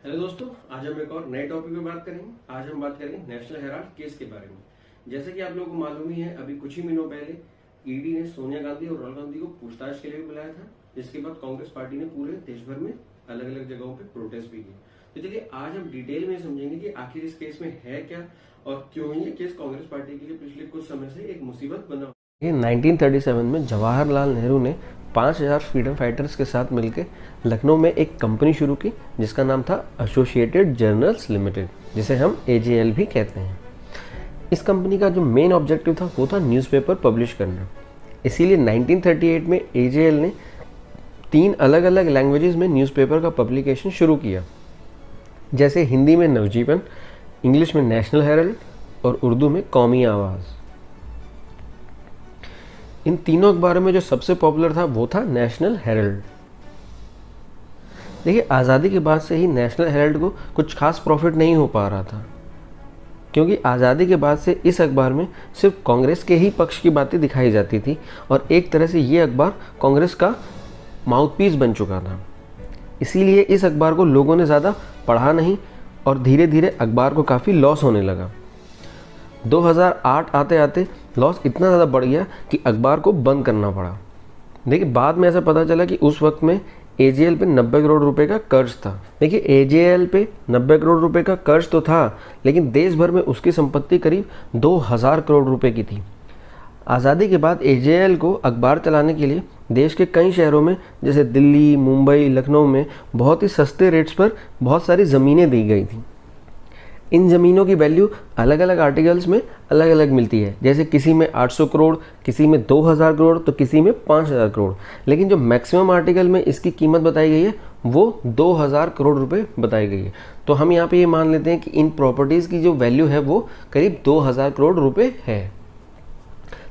Hello दोस्तों, आज हम एक और नए टॉपिक पे बात करेंगे। आज हम बात करेंगे नेशनल हेराल्ड केस के बारे में। जैसे कि आप लोगों को मालूम ही है, अभी कुछ ही महीनों पहले ईडी ने सोनिया गांधी और राहुल गांधी को पूछताछ के लिए भी बुलाया था, जिसके बाद कांग्रेस पार्टी ने पूरे देश भर में अलग अलग जगहों पे प्रोटेस्ट भी किए। तो चलिए आज हम डिटेल में समझेंगे कि आखिर इस केस में है क्या और क्यों ये केस कांग्रेस पार्टी के लिए पिछले कुछ समय से एक मुसीबत बना। 1937 में जवाहरलाल नेहरू ने 5000 फ्रीडम फाइटर्स के साथ मिलकर लखनऊ में एक कंपनी शुरू की जिसका नाम था एसोसिएटेड जर्नल्स लिमिटेड, जिसे हम AJL भी कहते हैं। इस कंपनी का जो मेन ऑब्जेक्टिव था वो था न्यूज़पेपर पब्लिश करना। इसीलिए 1938 में AJL ने 3 अलग अलग लैंग्वेजेस में न्यूज़पेपर का पब्लिकेशन शुरू किया, जैसे हिंदी में नवजीवन, इंग्लिश में नेशनल हेराल्ड और उर्दू में कौमी आवाज़। इन तीनों अखबारों में जो सबसे पॉपुलर था वो था नेशनल हेराल्ड। देखिए, आज़ादी के बाद से ही नेशनल हेराल्ड को कुछ खास प्रॉफिट नहीं हो पा रहा था, क्योंकि आज़ादी के बाद से इस अखबार में सिर्फ कांग्रेस के ही पक्ष की बातें दिखाई जाती थी और एक तरह से ये अखबार कांग्रेस का माउथपीस बन चुका था। इसीलिए इस अखबार को लोगों ने ज़्यादा पढ़ा नहीं और धीरे धीरे अखबार को काफ़ी लॉस होने लगा। 2008 आते आते लॉस इतना ज़्यादा बढ़ गया कि अखबार को बंद करना पड़ा। देखिए, बाद में ऐसा पता चला कि उस वक्त में AJL पे 90 करोड़ रुपए का कर्ज था। देखिए, AJL पे 90 करोड़ रुपए का कर्ज तो था, लेकिन देश भर में उसकी संपत्ति करीब 2000 करोड़ रुपए की थी। आज़ादी के बाद AJL को अखबार चलाने के लिए देश के कई शहरों में जैसे दिल्ली, मुंबई, लखनऊ में बहुत ही सस्ते रेट्स पर बहुत सारी ज़मीनें दी गई थी। इन ज़मीनों की वैल्यू अलग अलग आर्टिकल्स में अलग अलग मिलती है, जैसे किसी में 800 करोड़, किसी में 2000 करोड़, तो किसी में 5000 करोड़। लेकिन जो मैक्सिमम आर्टिकल में इसकी कीमत बताई गई है वो 2000 करोड़ रुपए बताई गई है। तो हम यहाँ पे ये मान लेते हैं कि इन प्रॉपर्टीज़ की जो वैल्यू है वो करीब 2000 करोड़ रुपए है।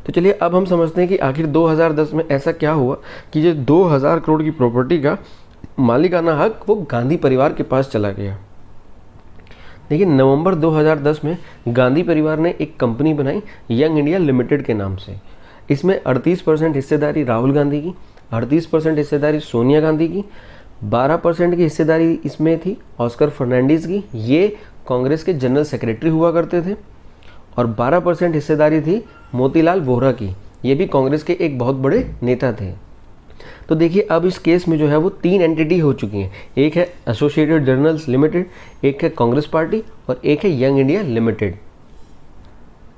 तो चलिए अब हम समझते हैं कि आखिर 2010 में ऐसा क्या हुआ कि जो 2000 करोड़ की प्रॉपर्टी का मालिकाना हक वो गांधी परिवार के पास चला गया। देखिए, नवंबर 2010 में गांधी परिवार ने एक कंपनी बनाई यंग इंडिया लिमिटेड के नाम से। इसमें 38% हिस्सेदारी राहुल गांधी की, 38% हिस्सेदारी सोनिया गांधी की, 12% की हिस्सेदारी इसमें थी ऑस्कर फर्नांडीज की, ये कांग्रेस के जनरल सेक्रेटरी हुआ करते थे, और 12% हिस्सेदारी थी मोतीलाल वोहरा की, ये भी कांग्रेस के एक बहुत बड़े नेता थे। तो देखिए, अब इस केस में जो है वो 3 एंटिटी हो चुकी हैं। एक है एसोसिएटेड जर्नल्स लिमिटेड, एक है कांग्रेस पार्टी और एक है यंग इंडिया लिमिटेड।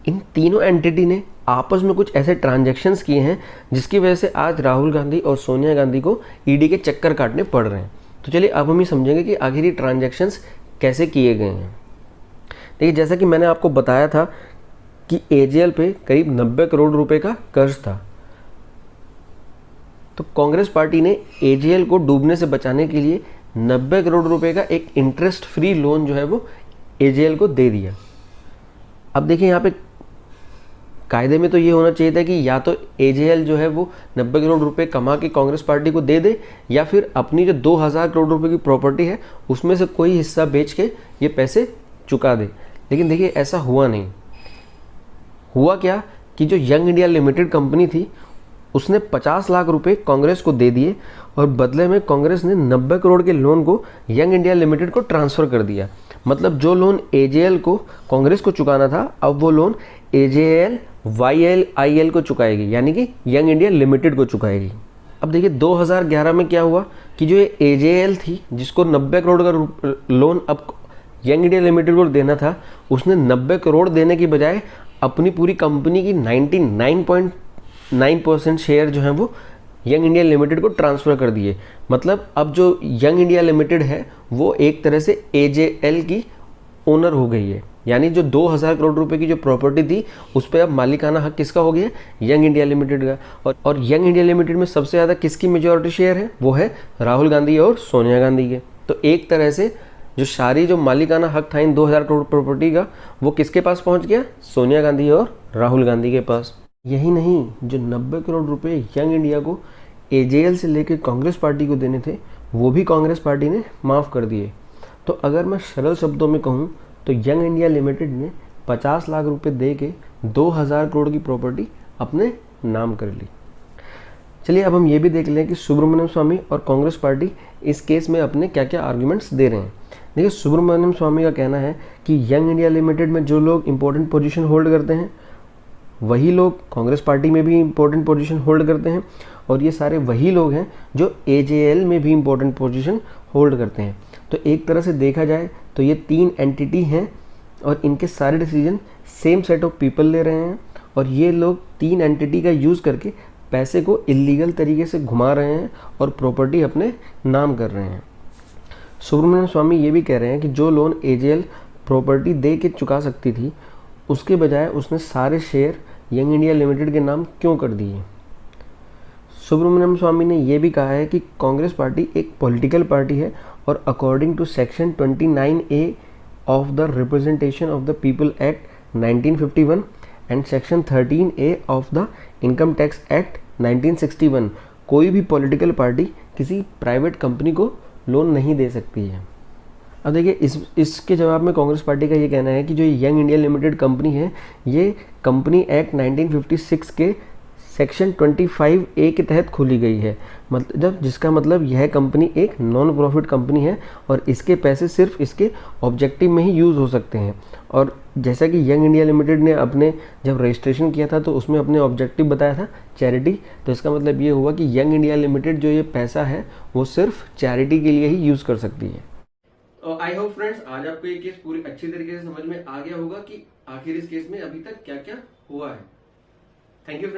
इन तीनों एंटिटी ने आपस में कुछ ऐसे ट्रांजैक्शंस किए हैं जिसकी वजह से आज राहुल गांधी और सोनिया गांधी को ईडी के चक्कर काटने पड़ रहे हैं। तो चलिए अब हम ये समझेंगे कि आखिर ये ट्रांजैक्शंस कैसे किए गए हैं। देखिए, जैसा कि मैंने आपको बताया था कि AJL पे करीब 90 करोड़ रुपए का कर्ज था, तो कांग्रेस पार्टी ने AJL को डूबने से बचाने के लिए 90 करोड़ रुपए का एक इंटरेस्ट फ्री लोन जो है वो AJL को दे दिया। अब देखिए, यहाँ पे कायदे में तो ये होना चाहिए था कि या तो AJL जो है वो 90 करोड़ रुपए कमा के कांग्रेस पार्टी को दे दे, या फिर अपनी जो 2000 करोड़ रुपए की प्रॉपर्टी है उसमें से कोई हिस्सा बेच के ये पैसे चुका दे। लेकिन देखिए, ऐसा हुआ नहीं। हुआ क्या कि जो यंग इंडिया लिमिटेड कंपनी थी उसने 50 लाख रुपए कांग्रेस को दे दिए और बदले में कांग्रेस ने 90 करोड़ के लोन को यंग इंडिया लिमिटेड को ट्रांसफ़र कर दिया। मतलब जो लोन AJL को कांग्रेस को चुकाना था, अब वो लोन AJL YLIL को चुकाएगी, यानी कि यंग इंडिया लिमिटेड को चुकाएगी। अब देखिए, 2011 में क्या हुआ कि जो ये AJL थी जिसको 90 करोड़ का लोन अब यंग इंडिया लिमिटेड को देना था, उसने 90 करोड़ देने की बजाय अपनी पूरी कंपनी की 99.9% शेयर जो है वो यंग इंडिया लिमिटेड को ट्रांसफ़र कर दिए। मतलब अब जो यंग इंडिया लिमिटेड है वो एक तरह से AJL की ओनर हो गई है, यानी जो 2000 करोड़ रुपए की जो प्रॉपर्टी थी उस पर अब मालिकाना हक किसका हो गया? यंग इंडिया लिमिटेड का। और यंग इंडिया लिमिटेड में सबसे ज़्यादा किसकी मेजॉरिटी शेयर है? वो है राहुल गांधी और सोनिया गांधी के। तो एक तरह से जो सारी जो मालिकाना हक था इन 2000 करोड़ प्रॉपर्टी का वो किसके पास पहुंच गया? सोनिया गांधी और राहुल गांधी के पास। यही नहीं, जो 90 करोड़ रुपए यंग इंडिया को AJL से लेकर कांग्रेस पार्टी को देने थे वो भी कांग्रेस पार्टी ने माफ़ कर दिए। तो अगर मैं सरल शब्दों में कहूँ तो यंग इंडिया लिमिटेड ने 50 लाख रुपए दे के 2000 करोड़ की प्रॉपर्टी अपने नाम कर ली। चलिए अब हम ये भी देख लें कि सुब्रमण्यम स्वामी और कांग्रेस पार्टी इस केस में अपने क्या क्या आर्ग्यूमेंट्स दे रहे हैं। देखिए, सुब्रमण्यम स्वामी का कहना है कि यंग इंडिया लिमिटेड में जो लोग इंपॉर्टेंट पोजीशन होल्ड करते हैं वही लोग कांग्रेस पार्टी में भी इंपॉर्टेंट पोजीशन होल्ड करते हैं, और ये सारे वही लोग हैं जो AJL में भी इंपॉर्टेंट पोजीशन होल्ड करते हैं। तो एक तरह से देखा जाए तो ये 3 एंटिटी हैं और इनके सारे decision same set of people ले रहे हैं, और ये लोग 3 एंटिटी का यूज़ करके पैसे को इलीगल तरीके से घुमा रहे हैं और प्रॉपर्टी अपने नाम कर रहे हैं। सुब्रमण्यम स्वामी ये भी कह रहे हैं कि जो लोन AJL प्रॉपर्टी दे के चुका सकती थी, उसके बजाय उसने सारे शेयर यंग इंडिया लिमिटेड के नाम क्यों कर दिए। सुब्रमण्यम स्वामी ने यह भी कहा है कि कांग्रेस पार्टी एक पॉलिटिकल पार्टी है, और according to section 29A of the representation of the people act 1951 and section 13A of the income tax act 1961 कोई भी पॉलिटिकल पार्टी किसी प्राइवेट कंपनी को लोन नहीं दे सकती है। अब देखिए, इसके जवाब में कांग्रेस पार्टी का ये कहना है कि जो यंग इंडिया लिमिटेड कंपनी है, ये कंपनी एक्ट 1956 के सेक्शन 25A के तहत खोली गई है, मतलब जिसका मतलब यह कंपनी एक नॉन प्रॉफिट कंपनी है और इसके पैसे सिर्फ इसके ऑब्जेक्टिव में ही यूज़ हो सकते हैं। और जैसा कि यंग इंडिया लिमिटेड ने अपने जब रजिस्ट्रेशन किया था तो उसमें अपने ऑब्जेक्टिव बताया था चैरिटी, तो इसका मतलब ये हुआ कि यंग इंडिया लिमिटेड जो ये पैसा है वो सिर्फ चैरिटी के लिए ही यूज़ कर सकती है। आई होप फ्रेंड्स आज आपको ये केस पूरी अच्छी तरीके से समझ में आ गया होगा कि आखिर इस केस में अभी तक क्या क्या हुआ है। Thank you friends.